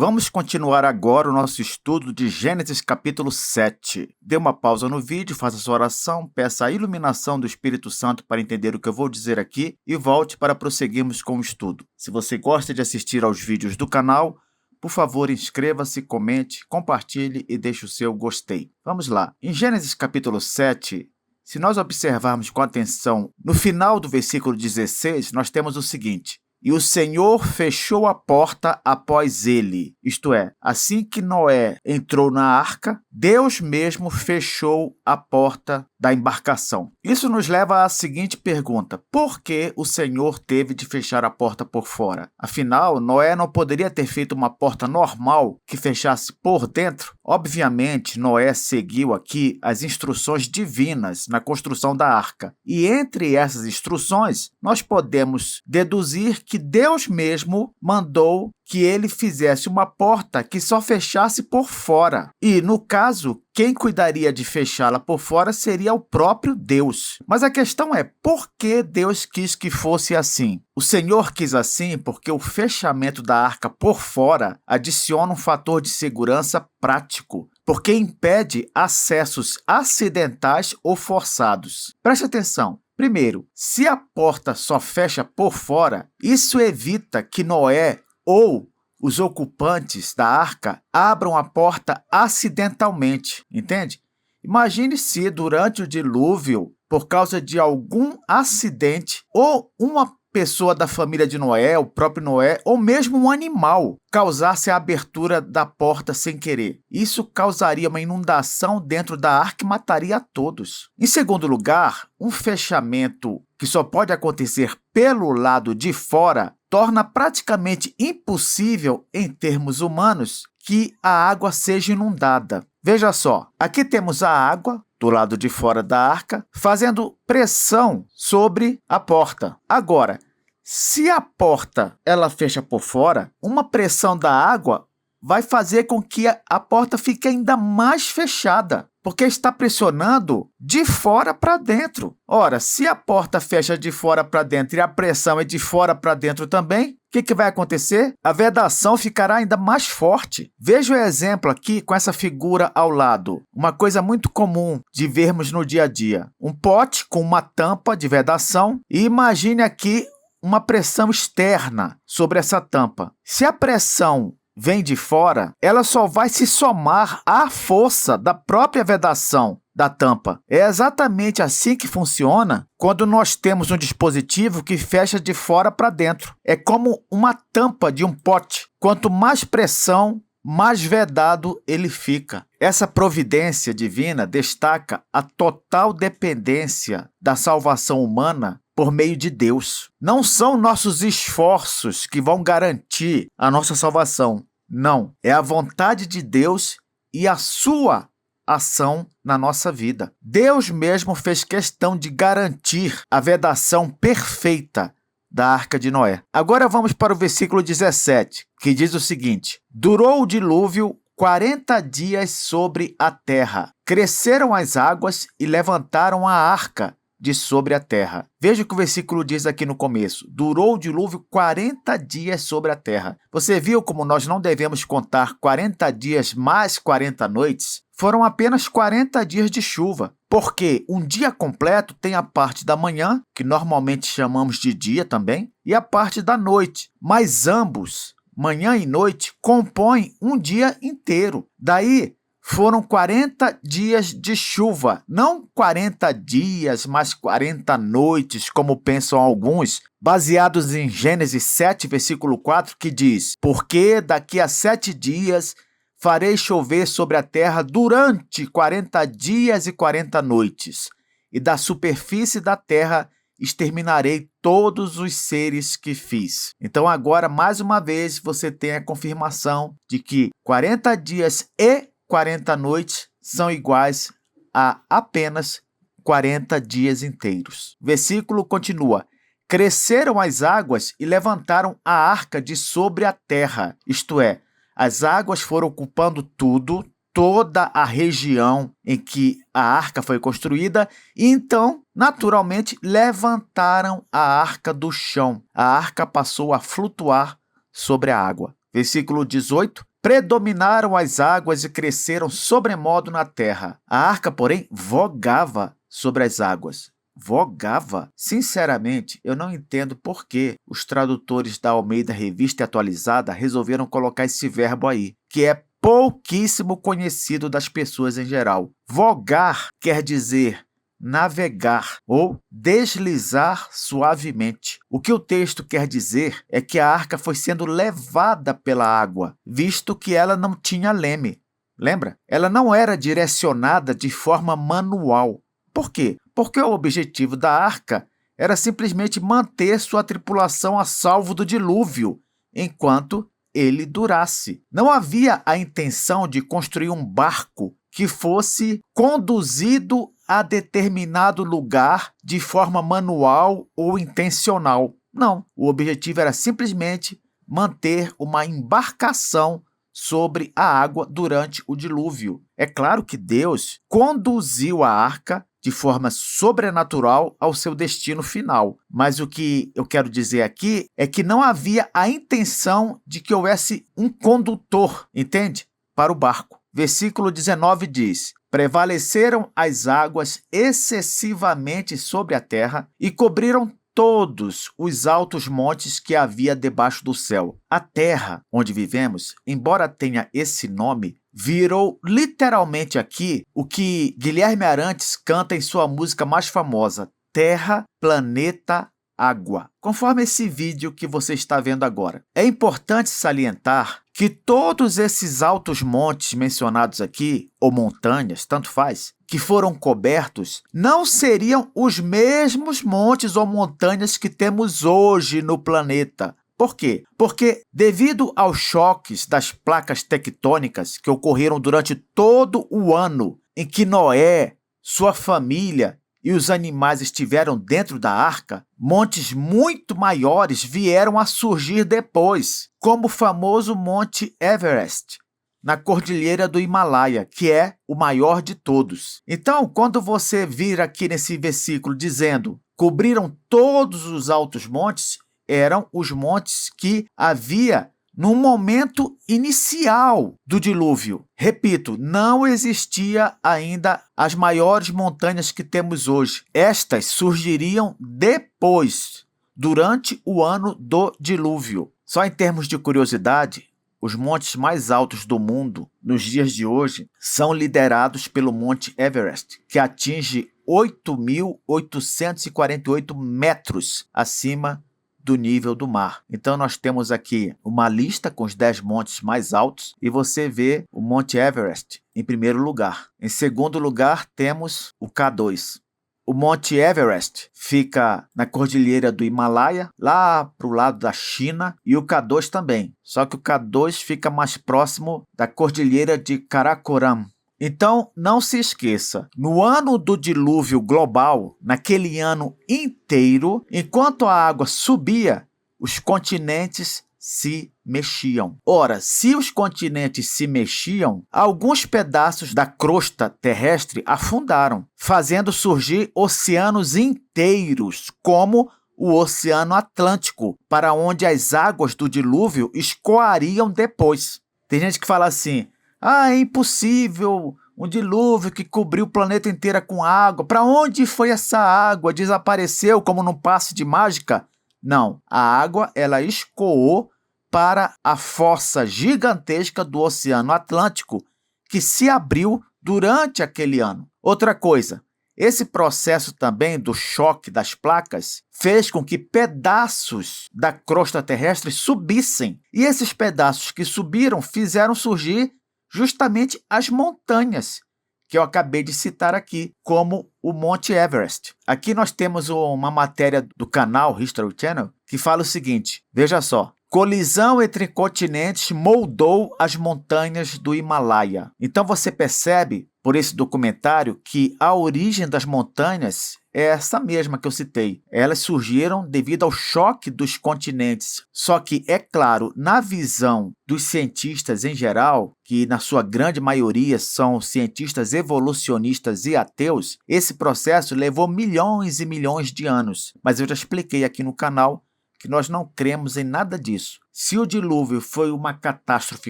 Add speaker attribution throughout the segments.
Speaker 1: Vamos continuar agora o nosso estudo de Gênesis capítulo 7. Dê uma pausa no vídeo, faça sua oração, peça a iluminação do Espírito Santo para entender o que eu vou dizer aqui e volte para prosseguirmos com o estudo. Se você gosta de assistir aos vídeos do canal, por favor, inscreva-se, comente, compartilhe e deixe o seu gostei. Vamos lá. Em Gênesis capítulo 7, se nós observarmos com atenção, no final do versículo 16, nós temos o seguinte: e o Senhor fechou a porta após ele. Isto é, assim que Noé entrou na arca, Deus mesmo fechou a porta da embarcação. Isso nos leva à seguinte pergunta: por que o Senhor teve de fechar a porta por fora? Afinal, Noé não poderia ter feito uma porta normal que fechasse por dentro? Obviamente, Noé seguiu aqui as instruções divinas na construção da arca. E entre essas instruções, nós podemos deduzir que Deus mesmo mandou que ele fizesse uma porta que só fechasse por fora. E, no caso, quem cuidaria de fechá-la por fora seria o próprio Deus. Mas a questão é, por que Deus quis que fosse assim? O Senhor quis assim porque o fechamento da arca por fora adiciona um fator de segurança prático, porque impede acessos acidentais ou forçados. Preste atenção. Primeiro, se a porta só fecha por fora, isso evita que Noé ou os ocupantes da arca abram a porta acidentalmente, entende? Imagine se durante o dilúvio, por causa de algum acidente, ou uma pessoa da família de Noé, o próprio Noé, ou mesmo um animal, causasse a abertura da porta sem querer. Isso causaria uma inundação dentro da arca e mataria a todos. Em segundo lugar, um fechamento que só pode acontecer pelo lado de fora torna praticamente impossível, em termos humanos, que a água seja inundada. Veja só, aqui temos a água do lado de fora da arca, fazendo pressão sobre a porta. Agora, se a porta ela fecha por fora, uma pressão da água vai fazer com que a porta fique ainda mais fechada, porque está pressionando de fora para dentro. Ora, se a porta fecha de fora para dentro e a pressão é de fora para dentro também, o que vai acontecer? A vedação ficará ainda mais forte. Veja o exemplo aqui com essa figura ao lado. Uma coisa muito comum de vermos no dia a dia. Um pote com uma tampa de vedação e imagine aqui uma pressão externa sobre essa tampa. Se a pressão vem de fora, ela só vai se somar à força da própria vedação da tampa. É exatamente assim que funciona quando nós temos um dispositivo que fecha de fora para dentro. É como uma tampa de um pote. Quanto mais pressão, mais vedado ele fica. Essa providência divina destaca a total dependência da salvação humana por meio de Deus. Não são nossos esforços que vão garantir a nossa salvação. Não, é a vontade de Deus e a sua ação na nossa vida. Deus mesmo fez questão de garantir a vedação perfeita da arca de Noé. Agora vamos para o versículo 17, que diz o seguinte: durou o dilúvio 40 dias sobre a terra. Cresceram as águas e levantaram a arca de sobre a terra. Veja o que o versículo diz aqui no começo. Durou o dilúvio 40 dias sobre a terra. Você viu como nós não devemos contar 40 dias mais 40 noites? Foram apenas 40 dias de chuva, porque um dia completo tem a parte da manhã, que normalmente chamamos de dia também, e a parte da noite. Mas ambos, manhã e noite, compõem um dia inteiro. Daí, foram 40 dias de chuva, não 40 dias mais 40 noites, como pensam alguns, baseados em Gênesis 7, versículo 4, que diz: porque daqui a 7 dias farei chover sobre a terra durante 40 dias e 40 noites, e da superfície da terra exterminarei todos os seres que fiz. Então agora, mais uma vez, você tem a confirmação de que 40 dias e 40 noites são iguais a apenas 40 dias inteiros. O versículo continua: cresceram as águas e levantaram a arca de sobre a terra. Isto é, as águas foram ocupando tudo, toda a região em que a arca foi construída, e então, naturalmente, levantaram a arca do chão. A arca passou a flutuar sobre a água. Versículo 18. predominaram as águas e cresceram sobremodo na terra. A arca, porém, vogava sobre as águas. Vogava? Sinceramente, eu não entendo por que os tradutores da Almeida Revista Atualizada resolveram colocar esse verbo aí, que é pouquíssimo conhecido das pessoas em geral. Vogar quer dizer navegar ou deslizar suavemente. O que o texto quer dizer é que a arca foi sendo levada pela água, visto que ela não tinha leme. Lembra? Ela não era direcionada de forma manual. Por quê? Porque o objetivo da arca era simplesmente manter sua tripulação a salvo do dilúvio, enquanto ele durasse. Não havia a intenção de construir um barco que fosse conduzido a determinado lugar de forma manual ou intencional. Não, o objetivo era simplesmente manter uma embarcação sobre a água durante o dilúvio. É claro que Deus conduziu a arca de forma sobrenatural ao seu destino final. Mas o que eu quero dizer aqui é que não havia a intenção de que houvesse um condutor, entende? Para o barco. Versículo 19 diz: prevaleceram as águas excessivamente sobre a terra e cobriram todos os altos montes que havia debaixo do céu. A terra onde vivemos, embora tenha esse nome, virou literalmente aqui o que Guilherme Arantes canta em sua música mais famosa, Terra, Planeta, Água, conforme esse vídeo que você está vendo agora. É importante salientar que todos esses altos montes mencionados aqui, ou montanhas, tanto faz, que foram cobertos, não seriam os mesmos montes ou montanhas que temos hoje no planeta. Por quê? Porque, devido aos choques das placas tectônicas que ocorreram durante todo o ano em que Noé, sua família e os animais estiveram dentro da arca, montes muito maiores vieram a surgir depois, como o famoso Monte Everest, na cordilheira do Himalaia, que é o maior de todos. Então, quando você vir aqui nesse versículo dizendo cobriram todos os altos montes, eram os montes que havia no momento inicial do dilúvio. Repito, não existia ainda as maiores montanhas que temos hoje. Estas surgiriam depois, durante o ano do dilúvio. Só em termos de curiosidade, os montes mais altos do mundo, nos dias de hoje, são liderados pelo Monte Everest, que atinge 8.848 metros acima do nível do mar. Então, nós temos aqui uma lista com os 10 montes mais altos e você vê o Monte Everest em primeiro lugar. Em segundo lugar, temos o K2. O Monte Everest fica na cordilheira do Himalaia, lá para o lado da China, e o K2 também. Só que o K2 fica mais próximo da cordilheira de Karakoram. Então, não se esqueça, no ano do dilúvio global, naquele ano inteiro, enquanto a água subia, os continentes se mexiam. Ora, se os continentes se mexiam, alguns pedaços da crosta terrestre afundaram, fazendo surgir oceanos inteiros, como o Oceano Atlântico, para onde as águas do dilúvio escoariam depois. Tem gente que fala assim: é impossível, um dilúvio que cobriu o planeta inteiro com água. Para onde foi essa água? Desapareceu como num passe de mágica? Não, a água ela escoou para a fossa gigantesca do Oceano Atlântico, que se abriu durante aquele ano. Outra coisa, esse processo também do choque das placas fez com que pedaços da crosta terrestre subissem. E esses pedaços que subiram fizeram surgir justamente as montanhas que eu acabei de citar aqui, como o Monte Everest. Aqui nós temos uma matéria do canal History Channel que fala o seguinte, veja só: colisão entre continentes moldou as montanhas do Himalaia. Então você percebe, por esse documentário, que a origem das montanhas é essa mesma que eu citei. Elas surgiram devido ao choque dos continentes. Só que, é claro, na visão dos cientistas em geral, que na sua grande maioria são cientistas evolucionistas e ateus, esse processo levou milhões e milhões de anos. Mas eu já expliquei aqui no canal que nós não cremos em nada disso. Se o dilúvio foi uma catástrofe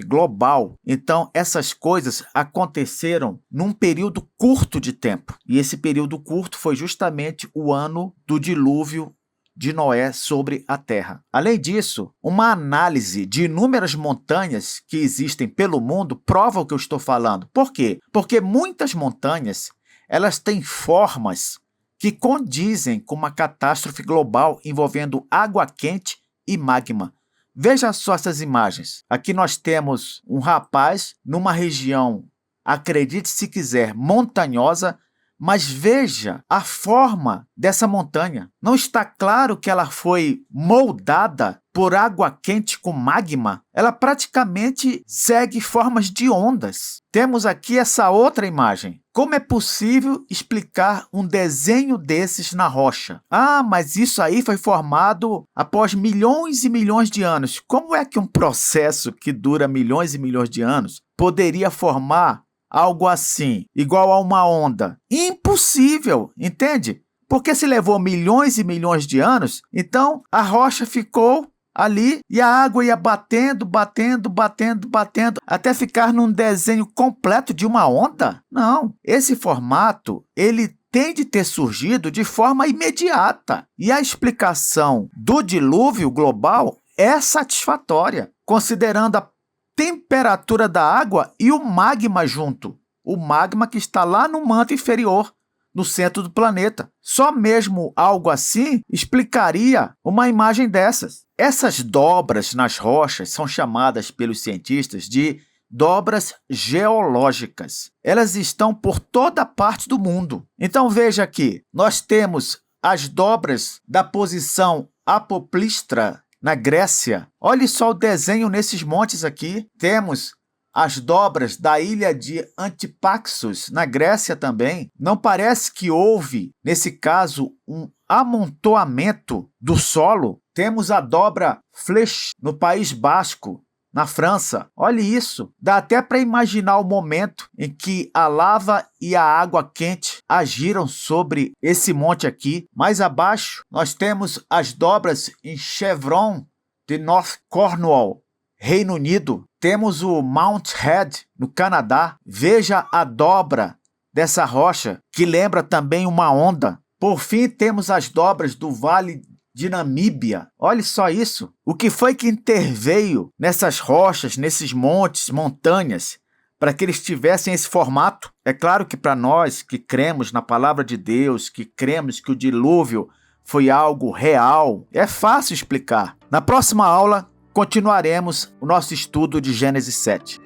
Speaker 1: global, então essas coisas aconteceram num período curto de tempo. E esse período curto foi justamente o ano do dilúvio de Noé sobre a terra. Além disso, uma análise de inúmeras montanhas que existem pelo mundo prova o que eu estou falando. Por quê? Porque muitas montanhas, elas têm formas que condizem com uma catástrofe global envolvendo água quente e magma. Veja só essas imagens. Aqui nós temos um rapaz numa região, acredite se quiser, montanhosa, mas veja a forma dessa montanha. Não está claro que ela foi moldada por água quente com magma? Ela praticamente segue formas de ondas. Temos aqui essa outra imagem. Como é possível explicar um desenho desses na rocha? Ah, mas isso aí foi formado após milhões e milhões de anos. Como é que um processo que dura milhões e milhões de anos poderia formar algo assim, igual a uma onda? Impossível, entende? Porque se levou milhões e milhões de anos, então a rocha ficou ali e a água ia batendo, até ficar num desenho completo de uma onda? Não, esse formato, ele tem de ter surgido de forma imediata. E a explicação do dilúvio global é satisfatória, considerando a temperatura da água e o magma junto. O magma que está lá no manto inferior, no centro do planeta. Só mesmo algo assim explicaria uma imagem dessas. Essas dobras nas rochas são chamadas pelos cientistas de dobras geológicas. Elas estão por toda parte do mundo. Então veja aqui, nós temos as dobras da posição apoplistra na Grécia. Olhe só o desenho nesses montes aqui. Temos as dobras da ilha de Antipaxos, na Grécia também. Não parece que houve, nesse caso, um amontoamento do solo? Temos a dobra Flèche, no País Basco, na França. Olhe isso. Dá até para imaginar o momento em que a lava e a água quente agiram sobre esse monte aqui. Mais abaixo, nós temos as dobras em Chevron, de North Cornwall, Reino Unido. Temos o Mount Head, no Canadá. Veja a dobra dessa rocha, que lembra também uma onda. Por fim, temos as dobras do Vale de Namíbia. Olhe só isso. O que foi que interveio nessas rochas, nesses montes, montanhas, para que eles tivessem esse formato? É claro que para nós que cremos na palavra de Deus, que cremos que o dilúvio foi algo real, é fácil explicar. Na próxima aula, continuaremos o nosso estudo de Gênesis 7.